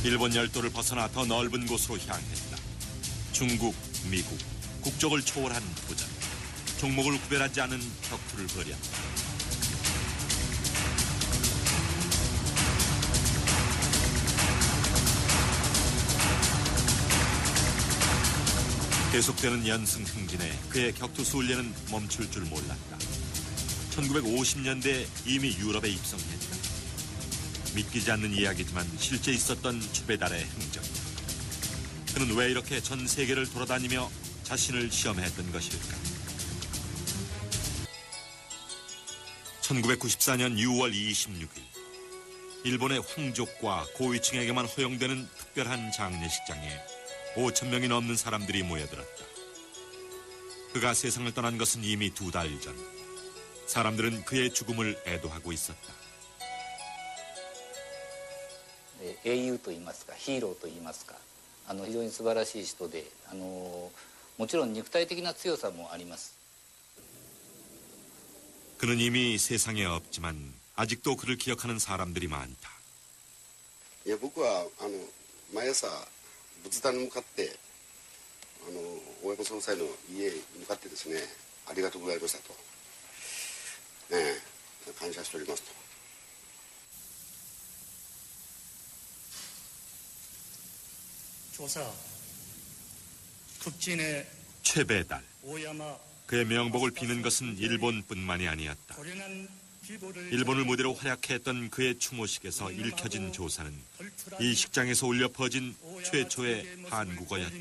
일본 열도를 벗어나 더 넓은 곳으로 향했다. 중국, 미국, 국적을 초월한 도전. 종목을 구별하지 않은 격투를 벌였다. 계속되는 연승 행진에 그의 격투 순례는 멈출 줄 몰랐다. 1950년대에 이미 유럽에 입성했다. 믿기지 않는 이야기지만 실제 있었던 추베달의 행적. 그는 왜 이렇게 전 세계를 돌아다니며 자신을 시험했던 것일까? 1994년 6월 26일 일본의 황족과 고위층에게만 허용되는 특별한 장례식장에 5,000명이 넘는 사람들이 모여들었다. 그가 세상을 떠난 것은 이미 2달 전. 사람들은 그의 죽음을 애도하고 있었다. 英雄と言いますか、ヒーローと言いますか、非常に素晴らしい人で、もちろん肉体的な強さもあります。 그는 이미 세상에 없지만 아직도 그를 기억하는 사람들이 많다. 예, 僕は毎朝仏壇に向かって親子総裁の家に向かってですね、ありがとうございましたと、感謝しておりますと。 조사 극진의 최배달. 오야마 그의 명복을 비는 것은 일본뿐만이 아니었다. 고련한 비보를 일본을 무대로 활약했던 그의 추모식에서 읽혀진 조사는 이 식장에서 울려 퍼진 최초의 한국어였다.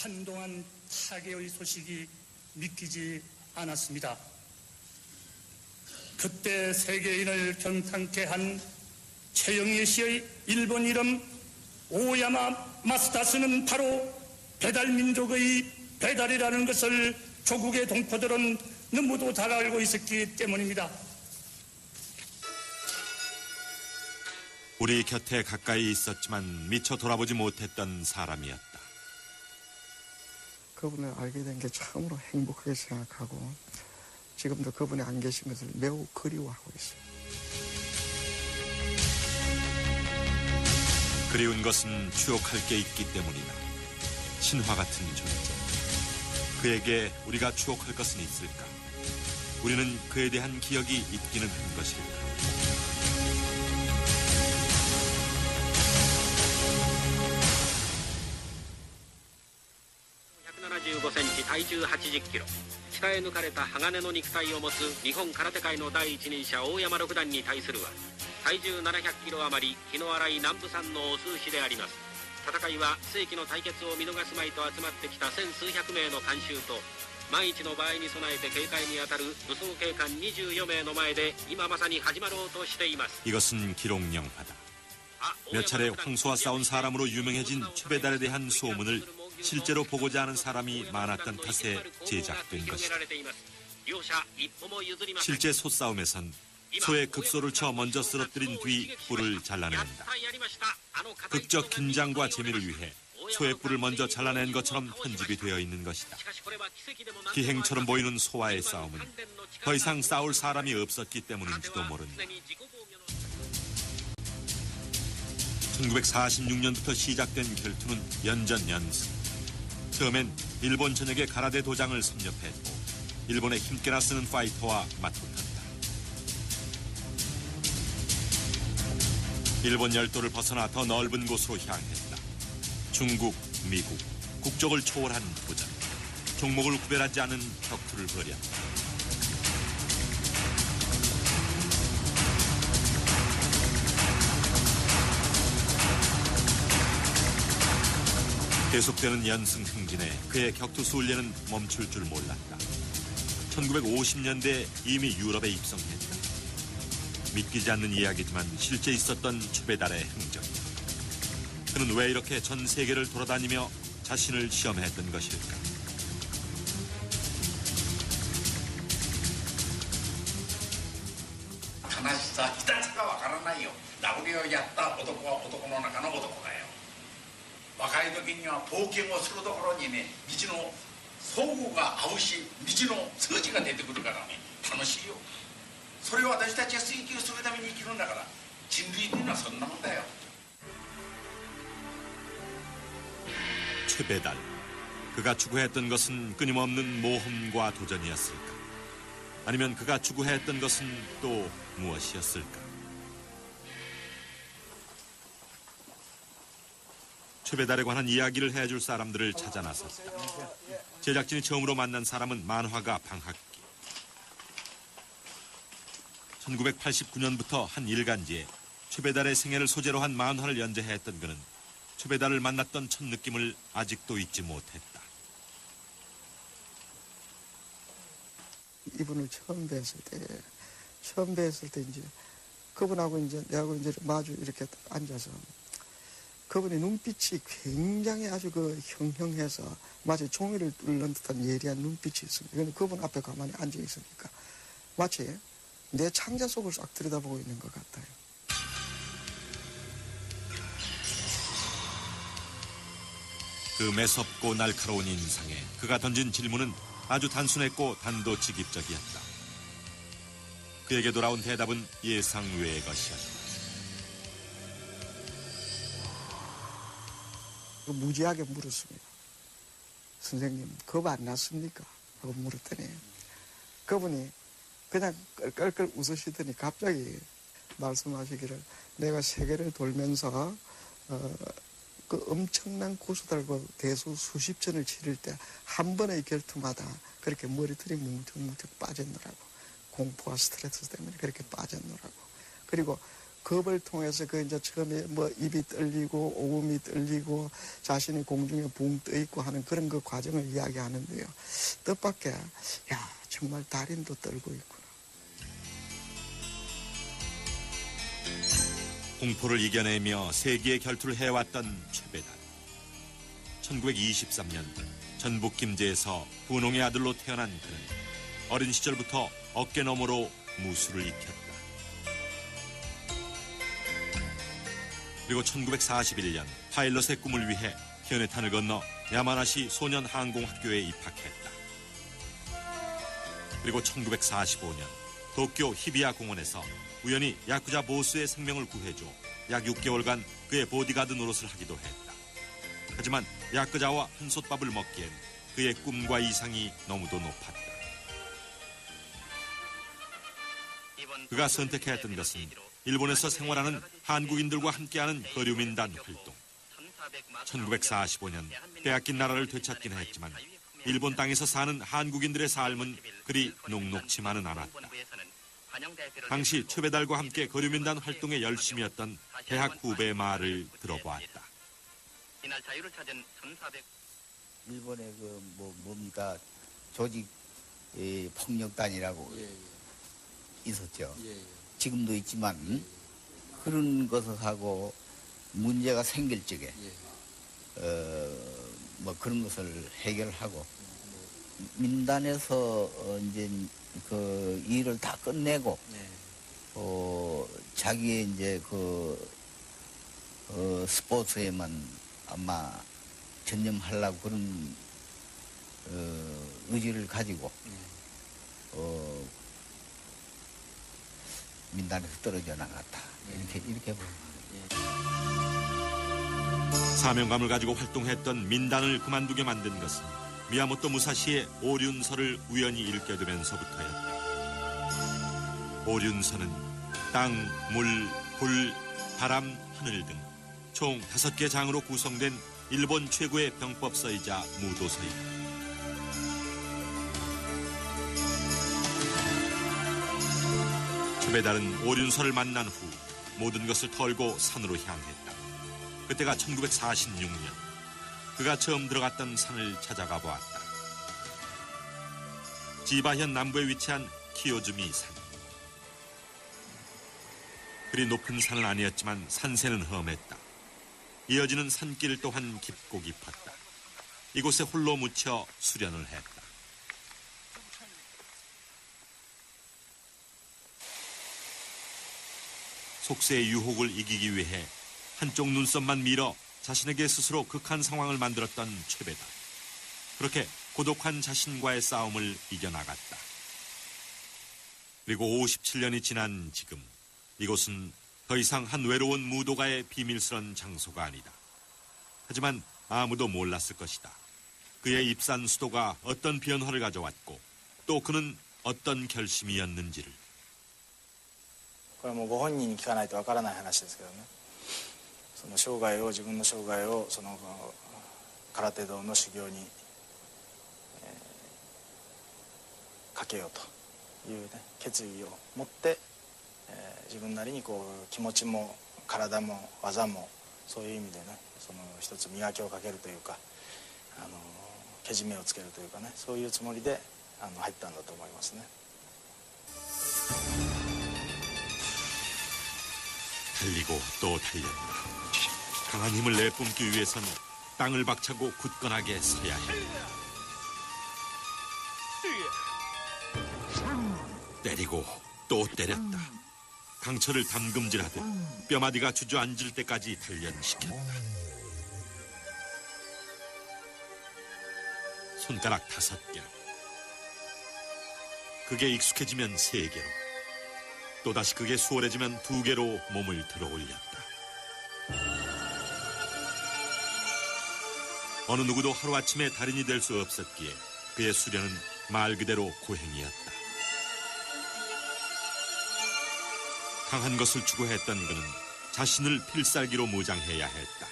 한동안 타계의 소식이 믿기지 않았습니다. 그때 세계인을 경탄케 한 최영희 씨의 일본 이름 오야마 마스다스는 바로 배달민족의 배달이라는 것을 조국의 동포들은 너무도 잘 알고 있었기 때문입니다. 우리 곁에 가까이 있었지만 미처 돌아보지 못했던 사람이었다. 그분을 알게 된 게 참으로 행복하게 생각하고 지금도 그분이 안 계신 것을 매우 그리워하고 있습니다. 그리운 것은 추억할 게 있기 때문이다. 신화 같은 존재. 그에게 우리가 추억할 것은 있을까? 우리는 그에 대한 기억이 있기는 한 것일까? (175cm) 体重 80kg 鍛え抜かれた鋼の肉体を持つ日本空手界の第一人者大山六段に対するは体重 700kg 余り気の荒い南部産のオス牛であります。戦いは世紀の対決を見逃すまいと集まってきた千数百名の観衆と万一の場合に備えて警戒に当たる武装警官24名の前で今まさに始まろうとしています。 이것은 기록 영화다. 몇 차례 황소와 싸운 사람으로 유명해진 최배달에 대한 소문을 실제로 보고자 하는 사람이 많았던 탓에 제작된 것이다. 실제 소싸움에선 소의 급소를 쳐 먼저 쓰러뜨린 뒤 뿔을 잘라낸다. 극적 긴장과 재미를 위해 소의 뿔을 먼저 잘라낸 것처럼 편집이 되어 있는 것이다. 기행처럼 보이는 소와의 싸움은 더 이상 싸울 사람이 없었기 때문인지도 모른다. 1946년부터 시작된 결투는 연전연승. 처음엔 일본 전역의 가라데 도장을 섭렵했고 일본의 힘께나 쓰는 파이터와 맞붙었다. 일본 열도를 벗어나 더 넓은 곳으로 향했다. 중국, 미국, 국적을 초월한 도전. 종목을 구별하지 않은 격투를 벌였다. 계속되는 연승 행진에 그의 격투 순례는 멈출 줄 몰랐다. 1950년대에 이미 유럽에 입성했다. 믿기지 않는 이야기지만 실제 있었던 추베달의 행적. 그는 왜 이렇게 전 세계를 돌아다니며 자신을 시험했던 것일까? 가나시사 이다차가 와가라나요. 나우리をやった男は男の中の男だよ。若い時には冒険をするところにね、道の相互が合うし、道の数字が出てくるからね、楽しいよ。それを私たちが追求するために生きるんだから、人類というのはそんなもんだよ。 최배달. 그가 추구했던 것은 끊임없는 모험과 도전이었을까? 아니면 그가 추구했던 것은 또 무엇이었을까? 최배달에 관한 이야기를 해줄 사람들을 찾아 나섰다. 제작진이 처음으로 만난 사람은 만화가 방학기. 1989년부터 한 일간지에 최배달의 생애를 소재로 한 만화를 연재했던 그는 최배달을 만났던 첫 느낌을 아직도 잊지 못했다. 이분을 처음 뵀을 때 이제 그분하고 이제 내하고 이제 마주 이렇게 앉아서 그분의 눈빛이 굉장히 아주 그 형형해서 마치 종이를 뚫는 듯한 예리한 눈빛이 있습니다. 근데 그분 앞에 가만히 앉아 있으니까 마치 내 창자 속을 싹 들여다보고 있는 것 같아요. 그 매섭고 날카로운 인상에 그가 던진 질문은 아주 단순했고 단도직입적이었다. 그에게 돌아온 대답은 예상 외의 것이었다. 무지하게 물었습니다. 선생님, 겁 안 났습니까? 하고 물었더니 그분이 그냥 끌끌 웃으시더니 갑자기 말씀하시기를 내가 세계를 돌면서 그 엄청난 고수들과 대수 수십 전을 치를 때 한 번의 결투마다 그렇게 머리털이 뭉툭뭉툭 빠졌노라고. 공포와 스트레스 때문에 그렇게 빠졌노라고. 그리고 겁을 통해서 그 이제 처음에 뭐 입이 떨리고 오금이 떨리고 자신이 공중에 붕 떠 있고 하는 그런 그 과정을 이야기하는데요. 뜻밖의 야 정말 달인도 떨고 있구나. 공포를 이겨내며 세기의 결투를 해왔던 최배달. 1923년 전북 김제에서 분홍의 아들로 태어난 그는 어린 시절부터 어깨너머로 무술을 익혔다. 그리고 1941년 파일럿의 꿈을 위해 현해탄을 건너 야마나시 소년항공학교에 입학했다. 그리고 1945년 도쿄 히비야 공원에서 우연히 야쿠자 보스의 생명을 구해줘 약 6개월간 그의 보디가드 노릇을 하기도 했다. 하지만 야쿠자와 한솥밥을 먹기엔 그의 꿈과 이상이 너무도 높았다. 그가 선택했던 것은 일본에서 생활하는 한국인들과 함께하는 거류민단 활동. 1945년 빼앗긴 나라를 되찾긴 했지만 일본 땅에서 사는 한국인들의 삶은 그리 녹록치만은 않았다. 당시 최배달과 함께 거류민단 활동에 열심이었던 대학 후배의 말을 들어보았다. 일본의 뭡니까 조직 폭력단이라고 있었죠. 지금도 있지만 그런 것을 하고 문제가 생길 적에 그런 것을 해결하고 민단에서 이제 그 일을 다 끝내고 자기의 이제 스포츠에만 아마 전념하려고 그런 의지를 가지고 민단에서 떨어져 나갔다. 이렇게 보입니다. 사명감을 가지고 활동했던 민단을 그만두게 만든 것은 미야모토 무사시의 오륜서를 우연히 읽게 되면서부터였다. 오륜서는 땅, 물, 불, 바람, 하늘 등 총 5개 장으로 구성된 일본 최고의 병법서이자 무도서이다. 최배달은 오륜서를 만난 후 모든 것을 털고 산으로 향했다. 그때가 1946년. 그가 처음 들어갔던 산을 찾아가 보았다. 지바현 남부에 위치한 키요즈미 산. 그리 높은 산은 아니었지만 산세는 험했다. 이어지는 산길 또한 깊고 깊었다. 이곳에 홀로 묻혀 수련을 했다. 속세의 유혹을 이기기 위해 한쪽 눈썹만 밀어 자신에게 스스로 극한 상황을 만들었던 최배달. 그렇게 고독한 자신과의 싸움을 이겨나갔다. 그리고 57년이 지난 지금 이곳은 더 이상 한 외로운 무도가의 비밀스런 장소가 아니다. 하지만 아무도 몰랐을 것이다. 그의 입산 수도가 어떤 변화를 가져왔고 또 그는 어떤 결심이었는지를. これはもうご本人に聞かないとわからない話ですけどね、その生涯を自分の生涯をその空手道の修行に、かけようという、ね、決意を持って、自分なりにこう気持ちも体も技もそういう意味でね、その一つ磨きをかけるというか、けじめをつけるというかね、そういうつもりで入ったんだと思いますね。 달리고 또 달렸다. 강한 힘을 내뿜기 위해서는 땅을 박차고 굳건하게 서야 했다. 때리고 또 때렸다. 강철을 담금질하듯 뼈마디가 주저앉을 때까지 단련시켰다. 손가락 5개로. 그게 익숙해지면 3개로. 또다시 그게 수월해지면 2개로 몸을 들어올렸다. 어느 누구도 하루아침에 달인이 될 수 없었기에 그의 수련은 말 그대로 고행이었다. 강한 것을 추구했던 그는 자신을 필살기로 무장해야 했다.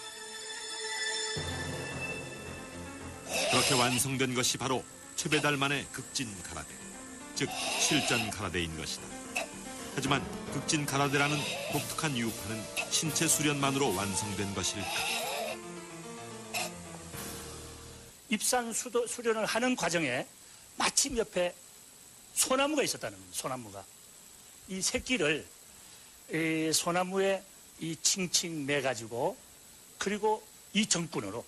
그렇게 완성된 것이 바로 최배달만의 극진 가라데, 즉 실전 가라데인 것이다. 하지만 극진 가라데라는 독특한 유파는 신체 수련만으로 완성된 것일까? 입산 수련을 하는 과정에 마침 옆에 소나무가 있었다는 겁니다. 소나무가. 이 새끼를 소나무에 이 칭칭 매가지고 그리고 이 정꾼으로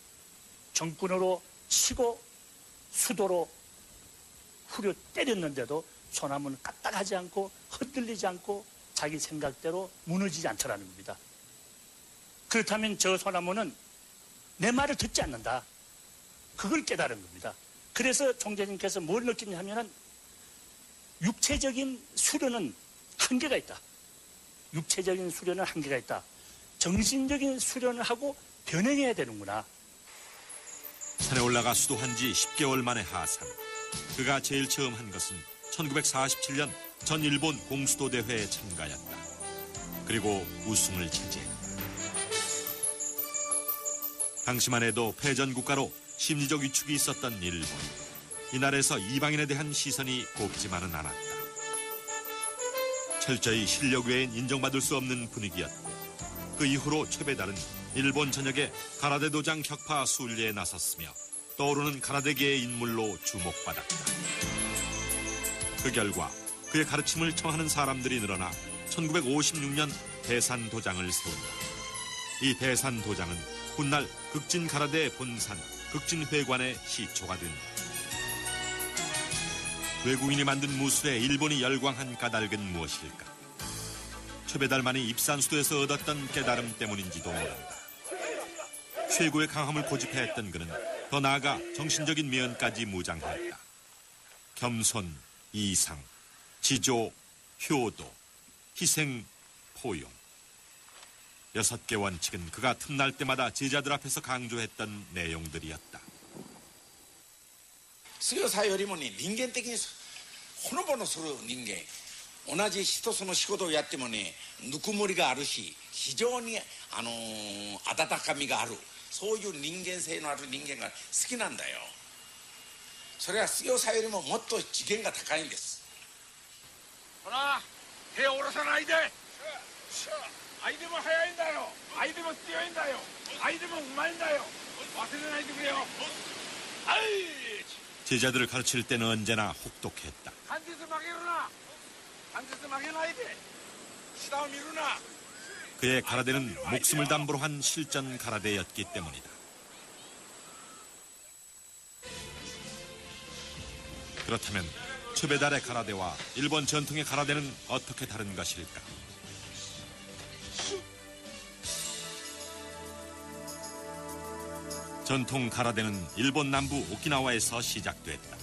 치고 수도로 후려 때렸는데도 소나무는 까딱하지 않고 흔들리지 않고 자기 생각대로 무너지지 않더라는 겁니다. 그렇다면 저 소나무는 내 말을 듣지 않는다. 그걸 깨달은 겁니다. 그래서 총재님께서 뭘 느끼냐 하면은 육체적인 수련은 한계가 있다. 육체적인 수련은 한계가 있다. 정신적인 수련을 하고 변형해야 되는구나. 산에 올라가 수도한 지 10개월 만에 하산. 그가 제일 처음 한 것은 1947년 전 일본 공수도 대회에 참가했다. 그리고 우승을 차지했다. 당시만 해도 패전 국가로 심리적 위축이 있었던 일본. 이날에서 이방인에 대한 시선이 곱지만은 않았다. 철저히 실력 외엔 인정받을 수 없는 분위기였고 그 이후로 최배달은 일본 전역의 가라데 도장 격파 순례에 나섰으며 떠오르는 가라데계의 인물로 주목받았다. 그 결과 그의 가르침을 청하는 사람들이 늘어나 1956년 대산 도장을 세운다. 이 대산 도장은 훗날 극진 가라데 본산 극진회관의 시초가 된다. 외국인이 만든 무술에 일본이 열광한 까닭은 무엇일까? 최배달만이 입산 수도에서 얻었던 깨달음 때문인지도 모른다. 최고의 강함을 고집해했던 그는 더 나아가 정신적인 면까지 무장했다. 겸손, 이상, 지조, 효도, 희생, 포용. 6개 원칙은 그가 틈날 때마다 제자들 앞에서 강조했던 내용들이었다. 強さよりもね、人間的にほのぼのする人間、同じ一つの仕事をやってもね、ぬくもりがあるし、非常に温かみがある、そういう人間性のある人間が好きなんだよ。それは強さよりももっと次元が高いんです。ほら、手を下ろさないで。相手も速いんだよ、相手も強いんだよ、相手もうまいんだよ。忘れないでくれよ。はい。 제자들을 가르칠 때는 언제나 혹독했다. 그의 가라데는 목숨을 담보로 한 실전 가라데였기 때문이다. 그렇다면 최배달의 가라데와 일본 전통의 가라데는 어떻게 다른 것일까? 전통 가라데는 일본 남부 오키나와에서 시작됐다.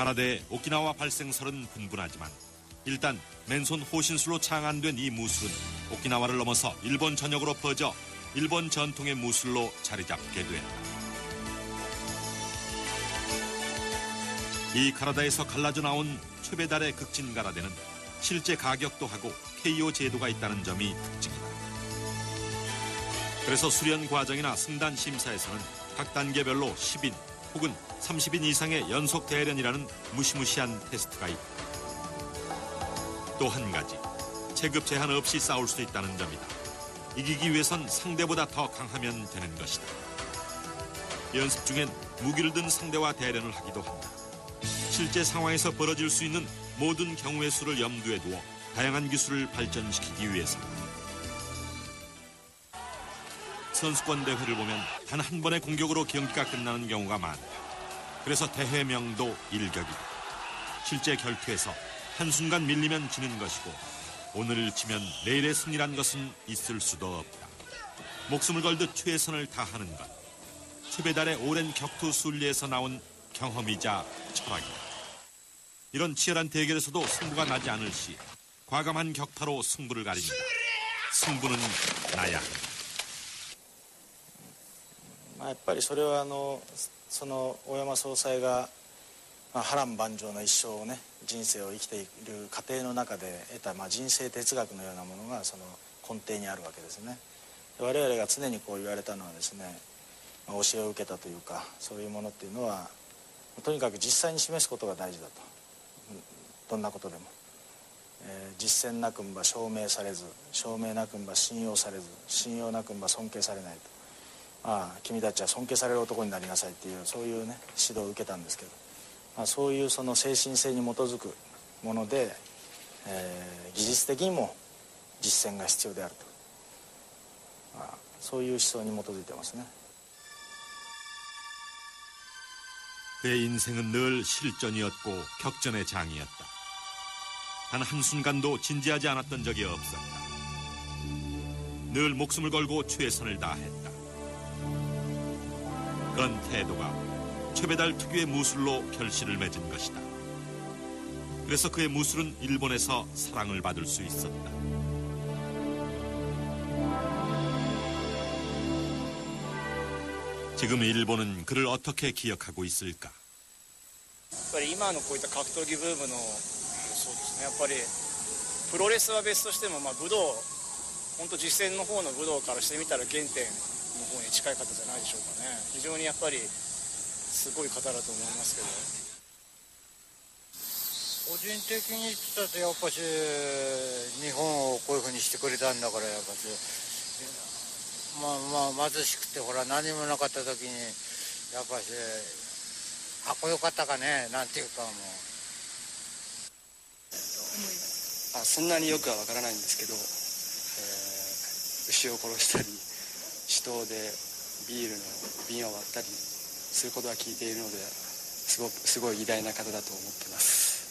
가라데의 오키나와 발생설은 분분하지만 일단 맨손 호신술로 창안된 이 무술은 오키나와를 넘어서 일본 전역으로 퍼져 일본 전통의 무술로 자리 잡게 됐다. 이 가라다에서 갈라져 나온 최배달의 극진 가라데는 실제 가격도 하고 KO 제도가 있다는 점이 특징이다. 그래서 수련 과정이나 승단 심사에서는 각 단계별로 10인 혹은 30인 이상의 연속 대련이라는 무시무시한 테스트가 있다. 또 한 가지, 체급 제한 없이 싸울 수 있다는 점이다. 이기기 위해선 상대보다 더 강하면 되는 것이다. 연습 중엔 무기를 든 상대와 대련을 하기도 한다. 실제 상황에서 벌어질 수 있는 모든 경우의 수를 염두에 두어 다양한 기술을 발전시키기 위해서다. 선수권 대회를 보면 단 한 번의 공격으로 경기가 끝나는 경우가 많다. 그래서 대회명도 일격이다. 실제 결투에서 한순간 밀리면 지는 것이고 오늘을 치면 내일의 승리란 것은 있을 수도 없다. 목숨을 걸듯 최선을 다하는 것. 최배달의 오랜 격투 순리에서 나온 경험이자 철학이다. 이런 치열한 대결에서도 승부가 나지 않을 시 과감한 격파로 승부를 가립니다. 승부는 나야 한다. やっぱりそれはその大山総裁が波乱万丈な一生をね人生を生きている過程の中で得た人生哲学のようなものがその根底にあるわけですね。我々が常にこう言われたのはですね、教えを受けたというかそういうものっていうのはとにかく実際に示すことが大事だと。どんなことでも、実践なくんば証明されず、証明なくんば信用されず、信用なくんば尊敬されないと。君たちは尊敬される男になりなさいっていうそういうね指導を受けたんですけど、そういうその精神性に基づくもので、技術的にも実践が必要であると、そういう思想に基づいてますね。 그의 인생은 늘 실전이었고 격전의 장이었다. 단 한순간도 진지하지 않았던 적이 없었다. 늘 목숨을 걸고 최선을 다했다. 그런 태도가 최배달 특유의 무술로 결실을 맺은 것이다. 그래서 그의 무술은 일본에서 사랑을 받을 수 있었다. 지금 일본은 그를 어떻게 기억하고 있을까? やっぱり今のこういった格闘技ブームのそうですねやっぱりプロレスは別としても武道本当実践の方の武道からしてみたら原点の方に近い方じゃないでしょうかね。非常にやっぱりすごい方だと思いますけど。個人的に言ってたってやっぱし日本をこういうふうにしてくれたんだからやっぱし。貧しくてほら何もなかった時にやっぱしかっこよかったかねなんていうかもうそんなによくはわからないんですけど、牛を殺したり手刀でビールの瓶を割ったりすることは聞いているのですごい偉大な方だと思ってます。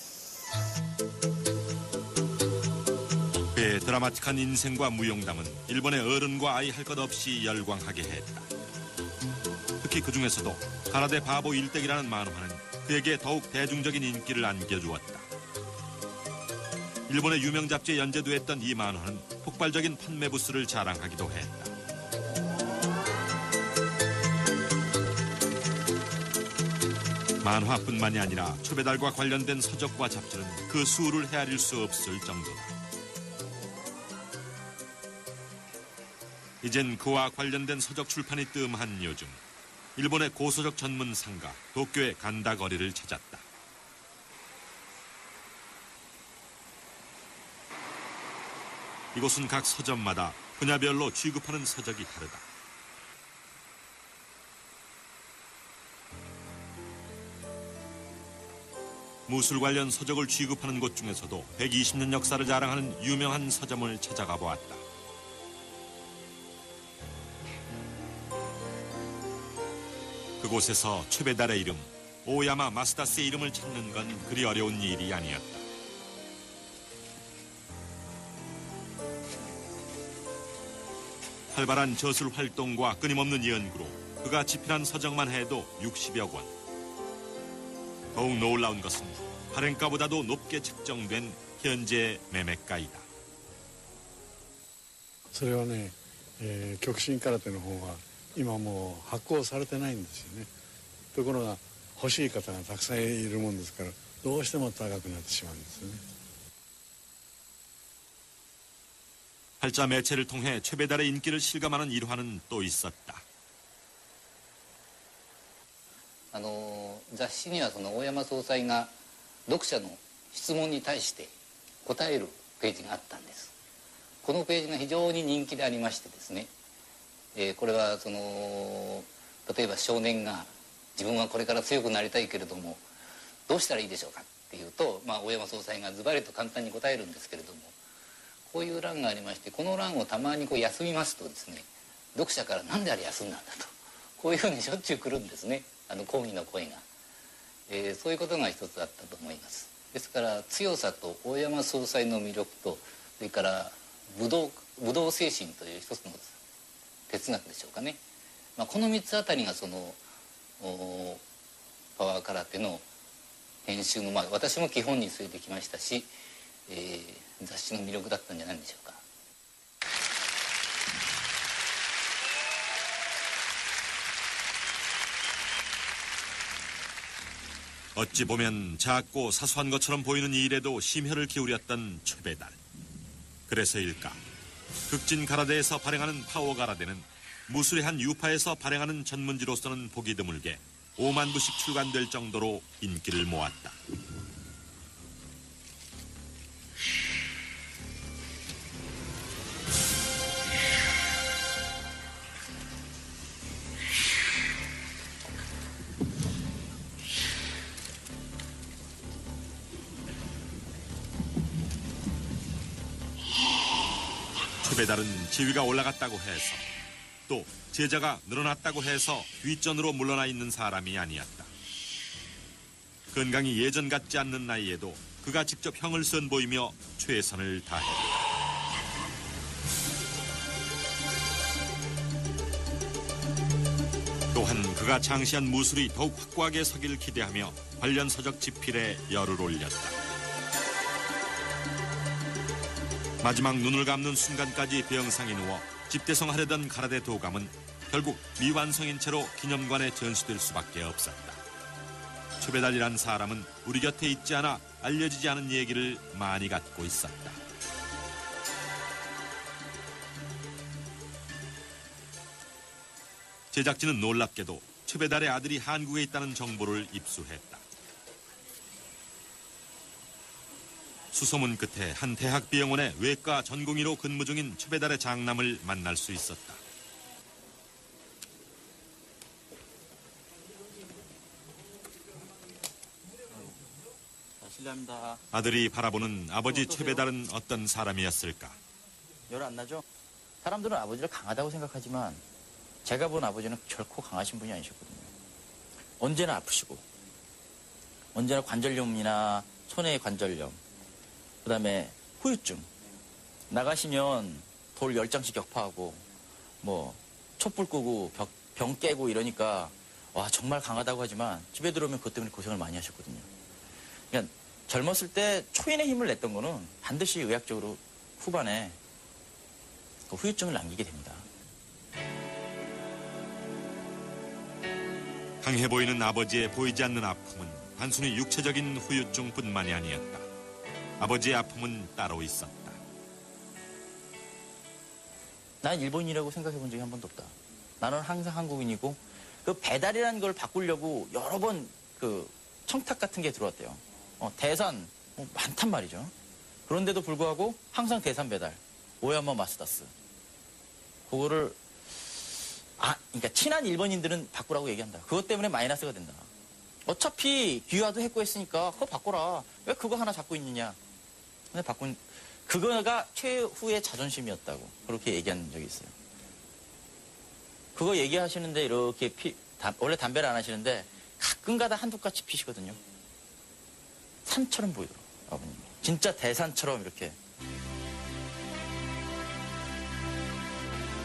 그의 드라마틱한 인생과 무용담은 일본의 어른과 아이 할 것 없이 열광하게 했다. 특히 그 중에서도 가라데 바보 일대기라는 만화는 그에게 더욱 대중적인 인기를 안겨주었다. 일본의 유명 잡지에 연재도 했던 이 만화는 폭발적인 판매 부수를 자랑하기도 했다. 만화뿐만이 아니라 초배달과 관련된 서적과 잡지는 그 수를 헤아릴 수 없을 정도다. 이젠 그와 관련된 서적 출판이 뜸한 요즘 일본의 고서적 전문 상가 도쿄의 간다 거리를 찾았다. 이곳은 각 서점마다 분야별로 취급하는 서적이 다르다. 무술 관련 서적을 취급하는 곳 중에서도 120년 역사를 자랑하는 유명한 서점을 찾아가 보았다. 그곳에서 최배달의 이름, 오야마 마스다스의 이름을 찾는 건 그리 어려운 일이 아니었다. 활발한 저술 활동과 끊임없는 연구로 그가 집필한 서적만 해도 60여 권. 더욱 놀라운 것은 발행가보다도 높게 책정된 현재 매매가이다. それはね、極真空手の方は今もう発行されてないんですよね。ところが欲しい方がたくさんいるもんですからどうしても高くなってしまうんですよね。 팔자 매체를 통해 최배달의 인기를 실감하는 일화는 또 있었다. 雑誌にはその大山総裁が読者の質問に対して答えるページがあったんです。このページが非常に人気でありましてですね、これはその例えば少年が自分はこれから強くなりたいけれどもどうしたらいいでしょうかっていうと、大山総裁がズバリと簡単に答えるんですけれども、こういう欄がありまして、この欄をたまにこう休みますとですね、読者からなんであれ休んだんだと、こういうふうにしょっちゅう来るんですね、抗議の声が。そういうことが一つあったと思います。ですから強さと大山総裁の魅力と、それから武道精神という一つの哲学でしょうかね、この3つあたりがそのパワー空手の編集の、私も基本に据えてきましたし、雑誌の魅力だったんじゃないでしょうか。 어찌 보면 작고 사소한 것처럼 보이는 이 일에도 심혈을 기울였던 최배달. 그래서일까? 극진 가라데에서 발행하는 파워 가라데는 무수리한 유파에서 발행하는 전문지로서는 보기 드물게 5만 부씩 출간될 정도로 인기를 모았다. 최배달은 지위가 올라갔다고 해서 또 제자가 늘어났다고 해서 뒷전으로 물러나 있는 사람이 아니었다. 건강이 예전 같지 않는 나이에도 그가 직접 형을 선보이며 최선을 다했다. 또한 그가 창시한 무술이 더욱 확고하게 서기를 기대하며 관련 서적 집필에 열을 올렸다. 마지막 눈을 감는 순간까지 병상에 누워 집대성하려던 가라데 도감은 결국 미완성인 채로 기념관에 전시될 수밖에 없었다. 최배달이란 사람은 우리 곁에 있지 않아 알려지지 않은 얘기를 많이 갖고 있었다. 제작진은 놀랍게도 최배달의 아들이 한국에 있다는 정보를 입수했다. 수소문 끝에 한 대학 비영원의 외과 전공의로 근무 중인 최배달의 장남을 만날 수 있었다. 실례합니다. 아들이 바라보는 아버지 최배달은 어떤 사람이었을까? 열 안 나죠? 사람들은 아버지를 강하다고 생각하지만 제가 본 아버지는 결코 강하신 분이 아니셨거든요. 언제나 아프시고 언제나 관절염이나 손의 관절염, 그다음에 후유증, 나가시면 돌 10장씩 격파하고 뭐 촛불 끄고 병 깨고 이러니까 와 정말 강하다고 하지만 집에 들어오면 그것 때문에 고생을 많이 하셨거든요. 그러니까 젊었을 때 초인의 힘을 냈던 거는 반드시 의학적으로 후반에 그 후유증을 남기게 됩니다. 강해 보이는 아버지의 보이지 않는 아픔은 단순히 육체적인 후유증뿐만이 아니었다. 아버지의 아픔은 따로 있었다. 난 일본인이라고 생각해 본 적이 한 번도 없다. 나는 항상 한국인이고 그 배달이라는 걸 바꾸려고 여러 번 그 청탁 같은 게 들어왔대요. 대산 많단 말이죠. 그런데도 불구하고 항상 대산 배달, 오야마 마스다스. 그거를 그러니까 친한 일본인들은 바꾸라고 얘기한다. 그것 때문에 마이너스가 된다. 어차피 귀화도 했고 했으니까 그거 바꿔라. 왜 그거 하나 잡고 있느냐. 근데 그거가 최후의 자존심이었다고 그렇게 얘기한 적이 있어요. 그거 얘기하시는데 이렇게 원래 담배를 안 하시는데 가끔가다 한두 가지 피시거든요. 산처럼 보이더라고요, 아버님. 진짜 대산처럼 이렇게.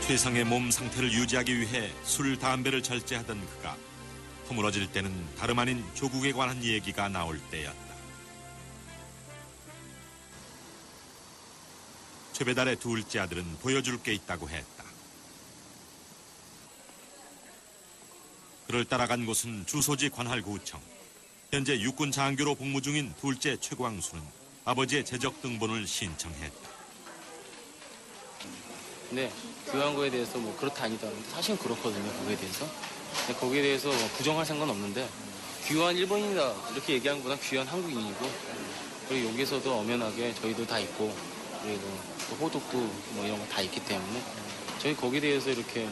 최상의 몸 상태를 유지하기 위해 술, 담배를 절제하던 그가 허물어질 때는 다름 아닌 조국에 관한 얘기가 나올 때였다. 최배달의 둘째 아들은 보여줄 게 있다고 했다. 그를 따라간 곳은 주소지 관할구청. 현재 육군 장교로 복무 중인 둘째 최광수는 아버지의 재적 등본을 신청했다. 네, 교환고에 대해서 뭐 그렇다 아니다. 사실은 그렇거든요, 거기에 대해서. 근데 거기에 대해서 부정할 생각은 없는데 귀환 일본인이다 이렇게 얘기하는 것보다 귀환 한국인이고 그리고 여기서도 엄연하게 저희도 다 있고 그리고 또 호독도 뭐 이런 거 다 있기 때문에 저희 거기에 대해서 이렇게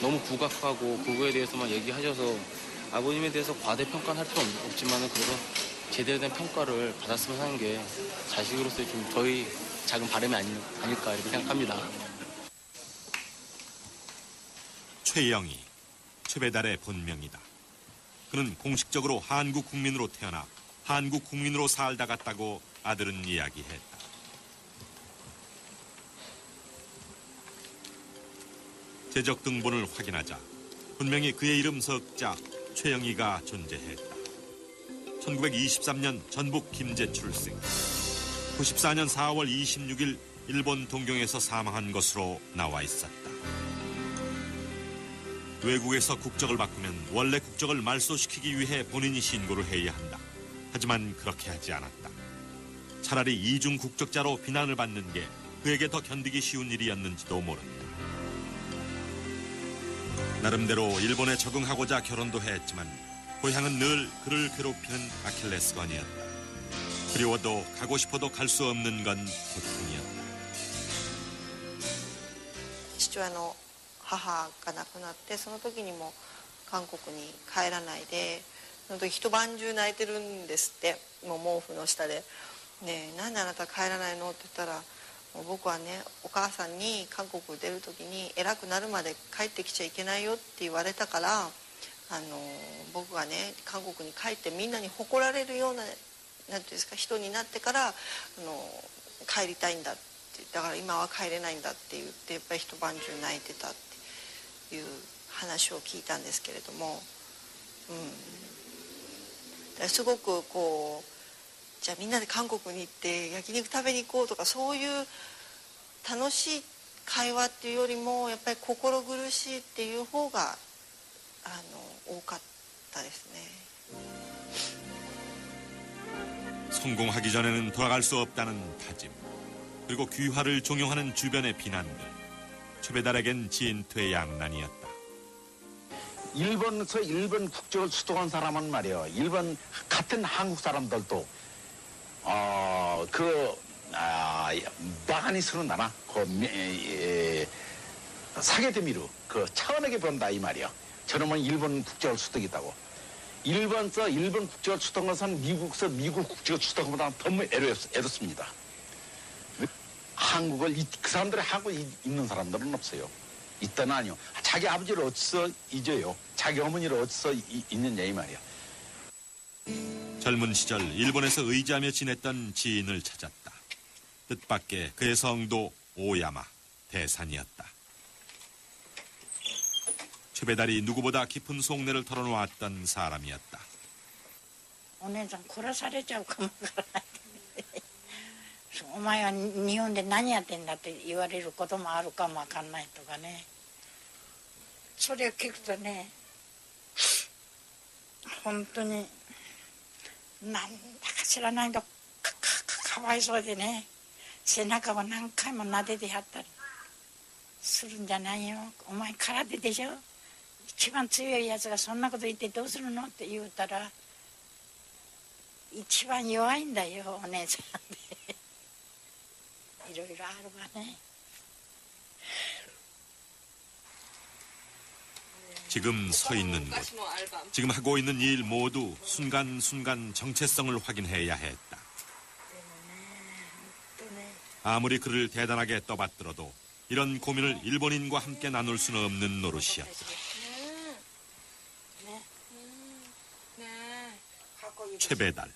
너무 부각하고 그거에 대해서만 얘기하셔서 아버님에 대해서 과대평가할 필요는 없지만은 그래도 제대로 된 평가를 받았으면 하는 게 자식으로서의 좀 저희 작은 바람이 아닐까 이렇게 생각합니다. 최영희, 최배달의 본명이다. 그는 공식적으로 한국 국민으로 태어나 한국 국민으로 살다 갔다고 아들은 이야기했다. 재적 등본을 확인하자 분명히 그의 이름 석자 최영희가 존재했다. 1923년 전북 김제 출생. 94년 4월 26일 일본 동경에서 사망한 것으로 나와 있었다. 외국에서 국적을 바꾸면 원래 국적을 말소시키기 위해 본인이 신고를 해야 한다. 하지만 그렇게 하지 않았다. 차라리 이중 국적자로 비난을 받는 게 그에게 더 견디기 쉬운 일이었는지도 모른다. 나름대로 일본에 적응하고자 결혼도 했지만 고향은 늘 그를 괴롭히는 아킬레스건이었다. 그리워도 가고 싶어도 갈 수 없는 건 고통이었다. 父親の母が亡くなってその時にも韓国に帰らないでその時一晩中泣いてるんですってもう毛布の下で「ねえなんであなた帰らないの?」って言ったら「もう僕はねお母さんに韓国出る時に偉くなるまで帰ってきちゃいけないよ」って言われたから僕がね韓国に帰ってみんなに誇られるようななんていうんですか人になってから帰りたいんだってだから今は帰れないんだって言ってやっぱり一晩中泣いてたっていう話を聞いたんですけれども、すごくこうじゃあみんなで韓国に行って焼肉食べに行こうとかそういう楽しい会話っていうよりもやっぱり心苦しいっていう方が多かったですね。 성공하기 전에는 돌아갈 수 없다는 다짐, 그리고 귀화를 종용하는 주변의 비난들. 최배달에겐 진퇴양난이었다. 일본에서 일본 국적을 수도한 사람은 말이에요. 일본 같은 한국 사람들도 많이 쓰는 나라 사게데미루 차원하게 본다 이 말이야. 저놈은 일본 국적을 수득했다고. 일본 국적을 수득한 것은 미국에서 미국 국적을 수득한 것보다 더 애롭습니다. 그 사람들이 한국에 있는 사람들은 없어요. 있다는 아니요. 자기 아버지를 어디서 잊어요. 자기 어머니를 어디서 잊느냐 이 말이야. 젊은 시절 일본에서 의지하며 지냈던 지인을 찾았다. 뜻밖의 그의 성도 오야마 대산이었다. 최배달이 누구보다 깊은 속내를 털어놓았던 사람이었다. お姉さん殺されちゃうかもわからないお前は日本で何やってんだって言われることもあるかもわかんないとかねそれを聞くとね本当になんだか知らないと かわいそうでね背中を何回も撫でてやったりするんじゃないよお前空手でしょ一番強いやつがそんなこと言ってどうするのって言うたら一番弱いんだよお姉さんでいろいろあるわね 지금 서 있는 곳, 지금 하고 있는 일 모두 순간순간 정체성을 확인해야 했다. 아무리 그를 대단하게 떠받들어도 이런 고민을 일본인과 함께 나눌 수는 없는 노릇이었다. 최배달.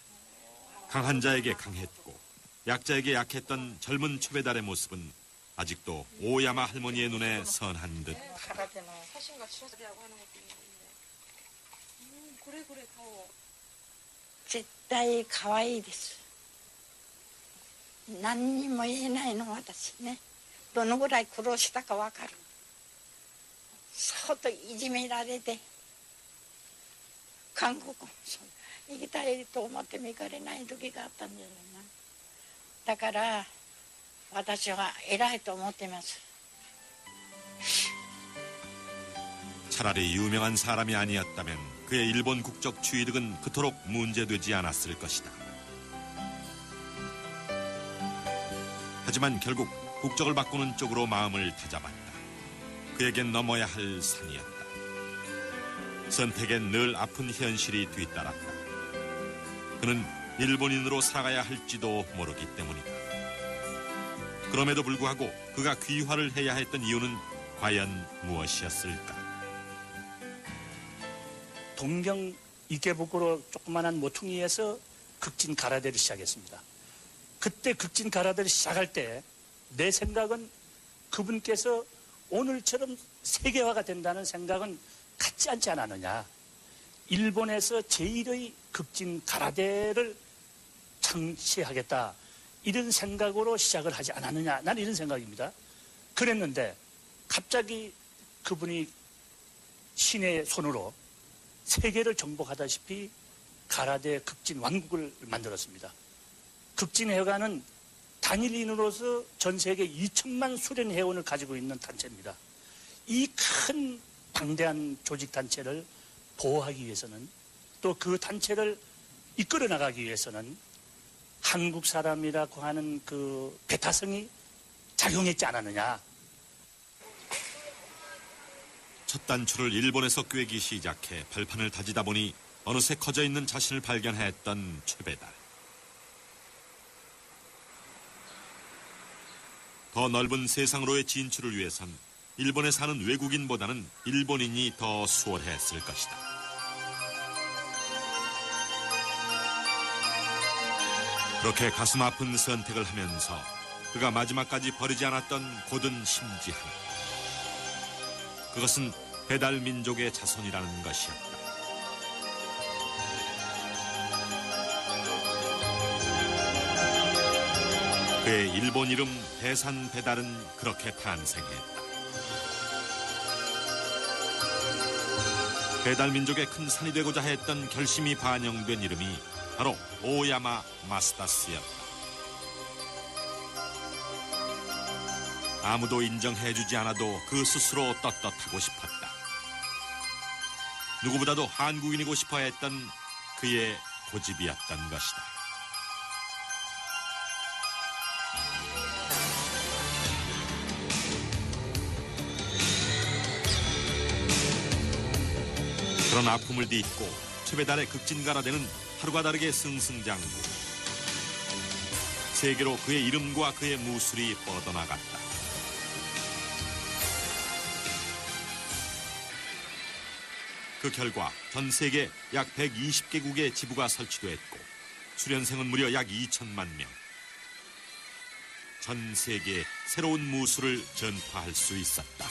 강한 자에게 강했고 약자에게 약했던 젊은 최배달의 모습은 아직도 오야마 할머니의 눈에 선한 듯. 絶対可愛いです。何にも言えないの私ね。どのぐらい苦労したか分かる。相当いじめられて、韓国も行きたいと思っても行かれない時があったんじゃないな。だから私は偉いと思ってます。 차라리 유명한 사람이 아니었다면 그의 일본 국적 취득은 그토록 문제되지 않았을 것이다. 하지만 결국 국적을 바꾸는 쪽으로 마음을 다잡았다. 그에겐 넘어야 할 산이었다. 선택엔 늘 아픈 현실이 뒤따랐다. 그는 일본인으로 살아가야 할지도 모르기 때문이다. 그럼에도 불구하고 그가 귀화를 해야 했던 이유는 과연 무엇이었을까? 동경 이케부쿠로 조그만한 모퉁이에서 극진 가라데를 시작했습니다. 그때 극진 가라데를 시작할 때 내 생각은 그분께서 오늘처럼 세계화가 된다는 생각은 갖지 않지 않았느냐. 일본에서 제1의 극진 가라데를 창시하겠다. 이런 생각으로 시작을 하지 않았느냐. 난 이런 생각입니다. 그랬는데 갑자기 그분이 신의 손으로 세계를 정복하다시피 가라데 극진 왕국을 만들었습니다. 극진회관은 단일인으로서 전 세계 2천만 수련 회원을 가지고 있는 단체입니다. 이 큰 방대한 조직 단체를 보호하기 위해서는 또 그 단체를 이끌어 나가기 위해서는 한국 사람이라고 하는 그 배타성이 작용했지 않았느냐. 첫 단추를 일본에서 꿰기 시작해 발판을 다지다 보니 어느새 커져 있는 자신을 발견했던 최배달. 더 넓은 세상으로의 진출을 위해선 일본에 사는 외국인보다는 일본인이 더 수월했을 것이다. 그렇게 가슴 아픈 선택을 하면서 그가 마지막까지 버리지 않았던 고든 심지 하나. 그것은 배달 민족의 자손이라는 것이었다. 그의 일본 이름 대산 배달은 그렇게 탄생했다. 배달 민족의 큰 산이 되고자 했던 결심이 반영된 이름이 바로 오야마 마스다스였다. 아무도 인정해주지 않아도 그 스스로 떳떳하고 싶었다. 누구보다도 한국인이고 싶어 했던 그의 고집이었던 것이다. 그런 아픔을 딛고 최배달의 극진가라데는 하루가 다르게 승승장구. 세계로 그의 이름과 그의 무술이 뻗어나갔다. 그 결과 전 세계 약 120개국의 지부가 설치됐고 수련생은 무려 약 2천만 명. 전 세계에 새로운 무술을 전파할 수 있었다.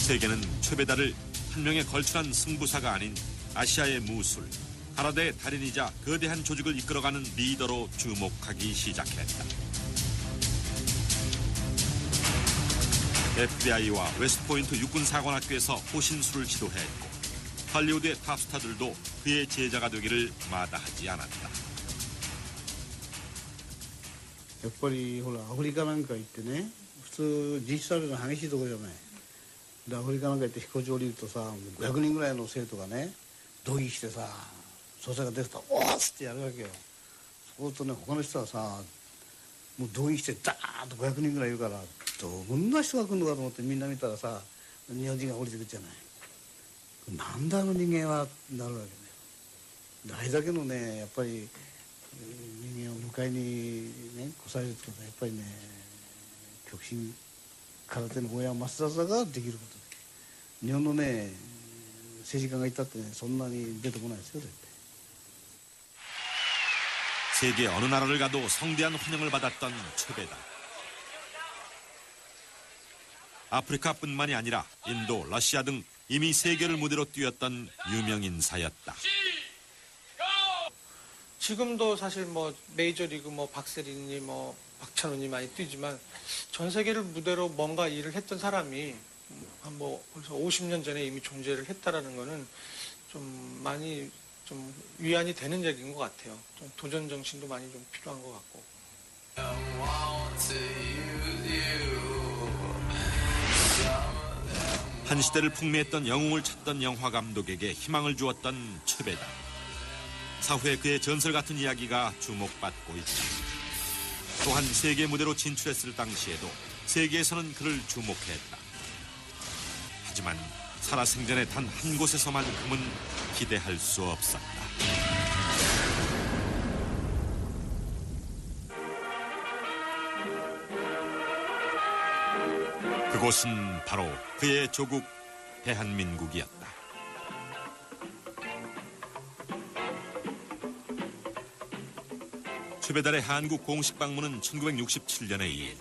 세계는 최배달을 한 명의 걸출한 승부사가 아닌 아시아의 무술, 가라데의 달인이자 거대한 조직을 이끌어가는 리더로 주목하기 시작했다. FBI와 웨스트포인트 육군사관학교에서 호신술을 지도했고 할리우드의 탑스타들도 그의 제자가 되기를 마다하지 않았다. やっぱりほらアフリカなんか行ってね普通人種差別が激しいところじゃないでアフリカなんか行って飛行場降りるとさ500人ぐらいの生徒がね同意してさ総裁が出てたら「おーっ!」つってやるわけよそうするとね他の人はさもう動員してダーンと500人ぐらいいるからどんな人が来るのかと思ってみんな見たらさ日本人が降りてくるじゃないなんだあの人間はなるわけねあれだけのねやっぱり人間を迎えにね来されるってことはやっぱりね極真空手の大山増田ができることで日本のね政治家がいたってねそんなに出てこないですよ絶対。 세계 어느 나라를 가도 성대한 환영을 받았던 최배달. 아프리카뿐만이 아니라 인도, 러시아 등 이미 세계를 무대로 뛰었던 유명 인사였다. 지금도 사실 뭐 메이저리그 뭐 박세린이 뭐 박찬호니 많이 뛰지만 전 세계를 무대로 뭔가 일을 했던 사람이 한 뭐 벌써 50년 전에 이미 존재를 했다라는 거는 좀 많이 좀 위안이 되는 얘기인 것 같아요. 좀 도전 정신도 많이 좀 필요한 것 같고. 한 시대를 풍미했던 영웅을 찾던 영화 감독에게 희망을 주었던 최배달. 사후에 그의 전설 같은 이야기가 주목받고 있다. 또한 세계 무대로 진출했을 당시에도 세계에서는 그를 주목했다. 하지만 살아생전에 단 한 곳에서만큼은 기대할 수 없었다. 그곳은 바로 그의 조국 대한민국이었다. 최배달의 한국 공식 방문은 1967년에 이후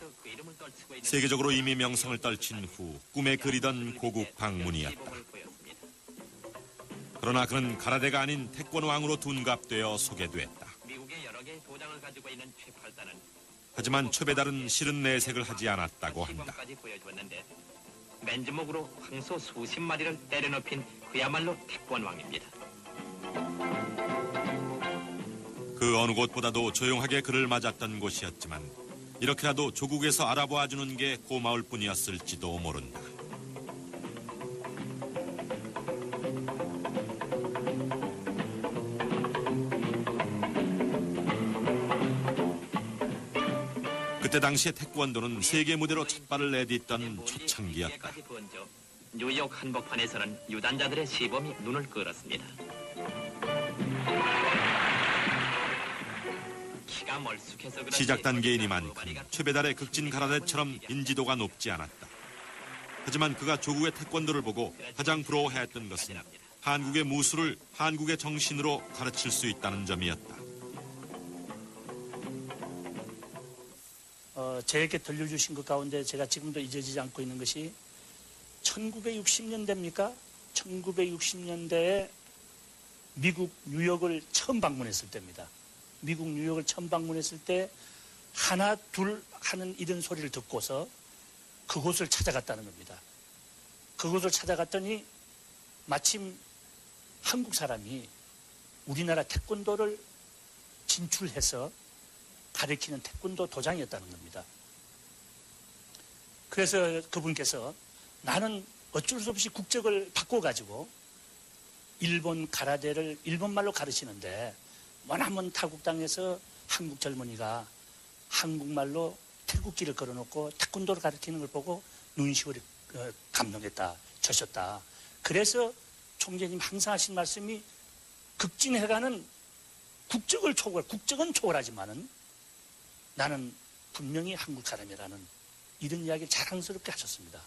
세계적으로 이미 명성을 떨친 후 꿈에 그리던 고국 방문이었다. 그러나 그는 가라데가 아닌 태권왕으로 둔갑되어 소개됐다. 하지만 최배달은 실은 내색을 하지 않았다고 한다. 맨주먹으로 황소 수십 마리를 때려눕힌 그야말로 태권왕입니다. 그 어느 곳보다도 조용하게 그를 맞았던 곳이었지만 이렇게라도 조국에서 알아보아주는 게 고마울 뿐이었을지도 모른다. 그때 당시의 태권도는 세계 무대로 첫 발을 내딛던 초창기였다. 뉴욕 한복판에서는 유단자들의 시범이 눈을 끌었습니다. 시작 단계이니만큼 최배달의 극진 가라데처럼 인지도가 높지 않았다. 하지만 그가 조국의 태권도를 보고 가장 부러워했던 것은 한국의 무술을 한국의 정신으로 가르칠 수 있다는 점이었다. 저에게 들려주신 것 가운데 제가 지금도 잊어지지 않고 있는 것이 1960년대입니까? 1960년대에 미국 뉴욕을 처음 방문했을 때입니다. 미국 뉴욕을 처음 방문했을 때 하나 둘 하는 이런 소리를 듣고서 그곳을 찾아갔다는 겁니다. 그곳을 찾아갔더니 마침 한국 사람이 우리나라 태권도를 진출해서 가르치는 태권도 도장이었다는 겁니다. 그래서 그분께서 나는 어쩔 수 없이 국적을 바꿔가지고 일본 가라데를 일본말로 가르치는데 머나먼 타국 땅에서 한국 젊은이가 한국말로 태국기를 걸어놓고 태권도를 가르치는 걸 보고 눈시울이 감동했다, 젖었다. 그래서 총재님 항상 하신 말씀이 극진해가는 국적은 초월하지만은 나는 분명히 한국 사람이라는 이런 이야기를 자랑스럽게 하셨습니다.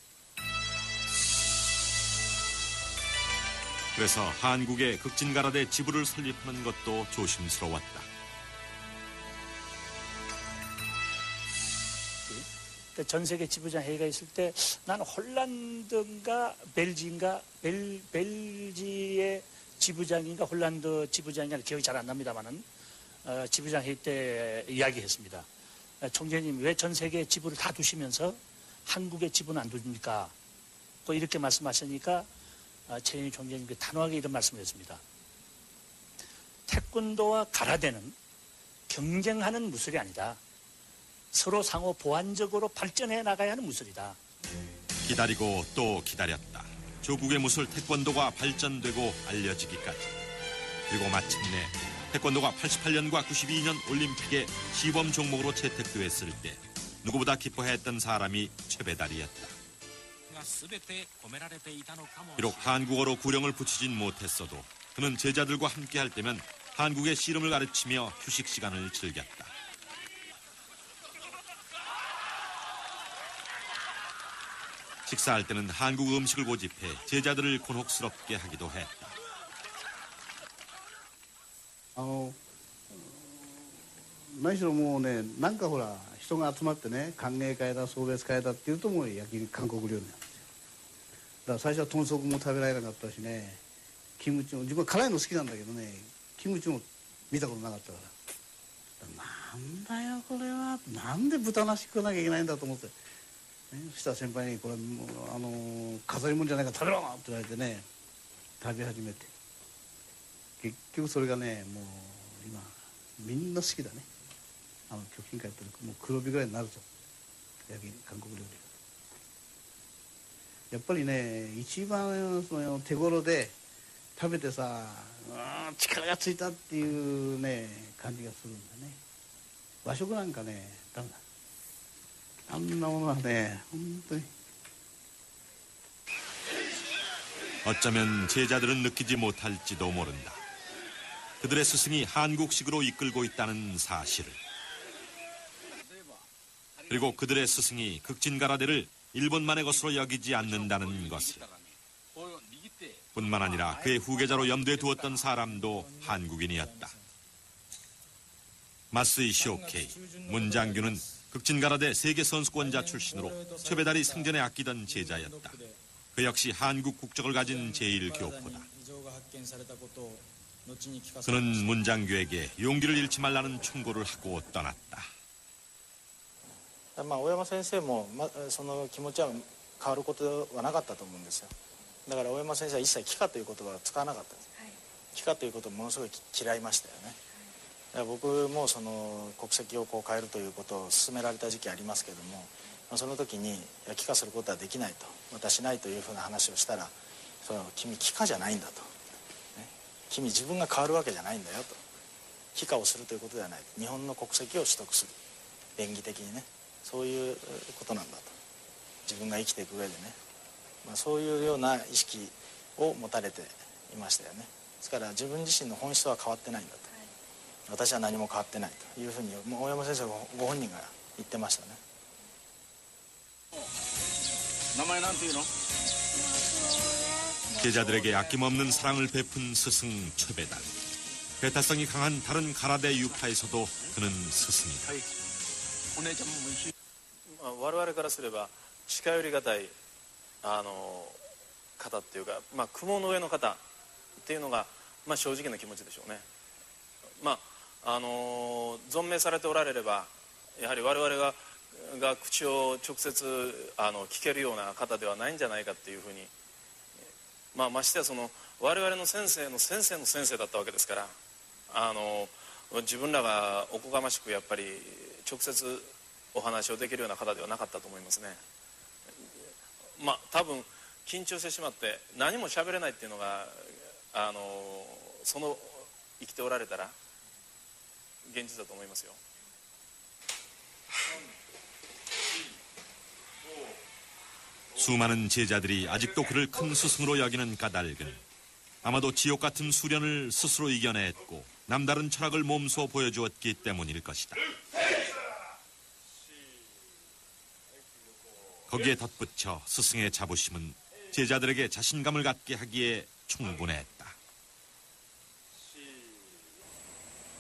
그래서 한국에 극진가라데 지부를 설립하는 것도 조심스러웠다. 전 세계 지부장 회의가 있을 때 나는 홀란드인가 벨지의 지부장인가 홀란드 지부장인가 기억이 잘 안 납니다만은 지부장 회의 때 이야기했습니다. 총재님 왜 전 세계 지부를 다 두시면서 한국의 지부는 안 두십니까? 또 이렇게 말씀하시니까 최현희 총재님께 단호하게 이런 말씀을 했습니다. 태권도와 가라데는 경쟁하는 무술이 아니다. 서로 상호 보완적으로 발전해 나가야 하는 무술이다. 기다리고 또 기다렸다. 조국의 무술 태권도가 발전되고 알려지기까지. 그리고 마침내 태권도가 88년과 92년 올림픽의 시범 종목으로 채택됐을 때 누구보다 기뻐했던 사람이 최배달이었다. 비록 한국어로 구령을 붙이진 못했어도 그는 제자들과 함께할 때면 한국의 씨름을 가르치며 휴식 시간을 즐겼다. 식사할 때는 한국 음식을 고집해 제자들을 곤혹스럽게 하기도 했다. 何しろもうね、なんかほら人が集まってね、歓迎会だ送別会だっていうともう焼き韓国料理なんですよ。だから最初は豚足も食べられなかったしね、キムチも自分は辛いの好きなんだけどね、キムチも見たことなかったから、なんだよこれは、なんで豚なし食わなきゃいけないんだと思って、ね、そしたら先輩にこれもう飾り物じゃないから食べろって言われてね、食べ始めて、結局それがね、もう今みんな好きだね。極真会ってもう黒帯ぐらいになると、焼き韓国料理やっぱりね、一番その手頃で食べてさ、力がついたっていうね感じがするんだね。和食なんかねダメだ。あんなものはね本当に。 어쩌면 제자들은 느끼지 못할지도 모른다. 그들의 스승이 한국식으로 이끌고 있다는 사실을. 그리고 그들의 스승이 극진가라데를 일본만의 것으로 여기지 않는다는 것을. 뿐만 아니라 그의 후계자로 염두에 두었던 사람도 한국인이었다. 마스이 쇼케이, 문장규는 극진가라데 세계선수권자 출신으로 최배달이 생전에 아끼던 제자였다. 그 역시 한국 국적을 가진 제1교포다. 그는 문장규에게 용기를 잃지 말라는 충고를 하고 떠났다. 大山先生も、その気持ちは変わることはなかったと思うんですよ。だから大山先生は一切帰化という言葉を使わなかったんです。帰化ということをものすごい嫌いましたよね。だから僕もその国籍をこう変えるということを勧められた時期ありますけども、その時に帰化することはできないと、またしないというふうな話をしたら、君帰化じゃないんだと、ね、君自分が変わるわけじゃないんだよと、帰化をするということではないと、日本の国籍を取得する、便宜的にね、そういうことなんだと、自分が生きていく上でね、そういうような意識を持たれていましたよね。ですから自分自身の本質は変わってないんだと、私は何も変わってないというふうに大山先生ご本人が言ってましたね。名前なんていうの? 제자들에게 아낌없는 사랑을 베푼 스승 최배달. 배타성이 강한 다른 가라데 유파에서도 그는 스승이다. 我々からすれば近寄りがたい方っていうか、雲の上の方っていうのが、正直な気持ちでしょうね。存命されておられればやはり我々が口を直接聞けるような方ではないんじゃないかっていうふうに、ましてやその我々の先生の先生の先生だったわけですから、自分らがおこがましくやっぱり直接お話をできるような方ではなかったと思いますね。多分緊張してしまって何も喋れないっていうのがその生きておられたら現実だと思いますよ。 수많은 제자들이 아직도 그를 큰 스승으로 여기는 까닭은 아마도 지옥 같은 수련을 스스로 이겨냈고 남다른 철학을 몸소 보여주었기 때문일 것이다. 거기에 덧붙여 스승의 자부심은 제자들에게 자신감을 갖게 하기에 충분했다.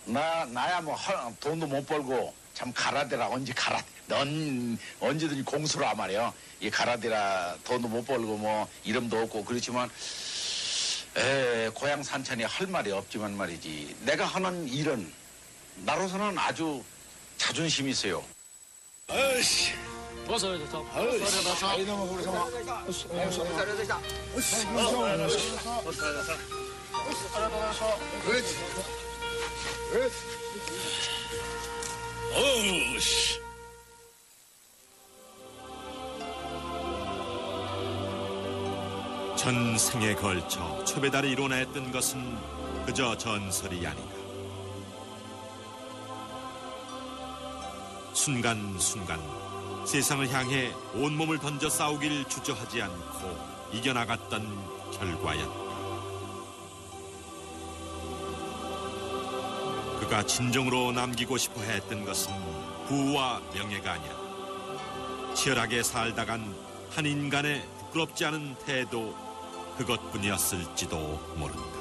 나야 뭐 돈도 못 벌고 참 가라데라 넌 언제든지 공수로 하 말이야. 이 가라데라 돈도 못 벌고 뭐 이름도 없고 그렇지만 고향 산천에 할 말이 없지만 말이지. 내가 하는 일은 나로서는 아주 자존심이 있어요. 어이씨. 어서. 어우씨. 전생에 걸쳐 최배달이 이뤄냈던 것은 그저 전설이 아니다. 순간순간 세상을 향해 온몸을 던져 싸우길 주저하지 않고 이겨나갔던 결과였다. 그가 진정으로 남기고 싶어 했던 것은 부와 명예가 아니라 치열하게 살다간 한 인간의 부끄럽지 않은 태도 그것뿐이었을지도 모른다.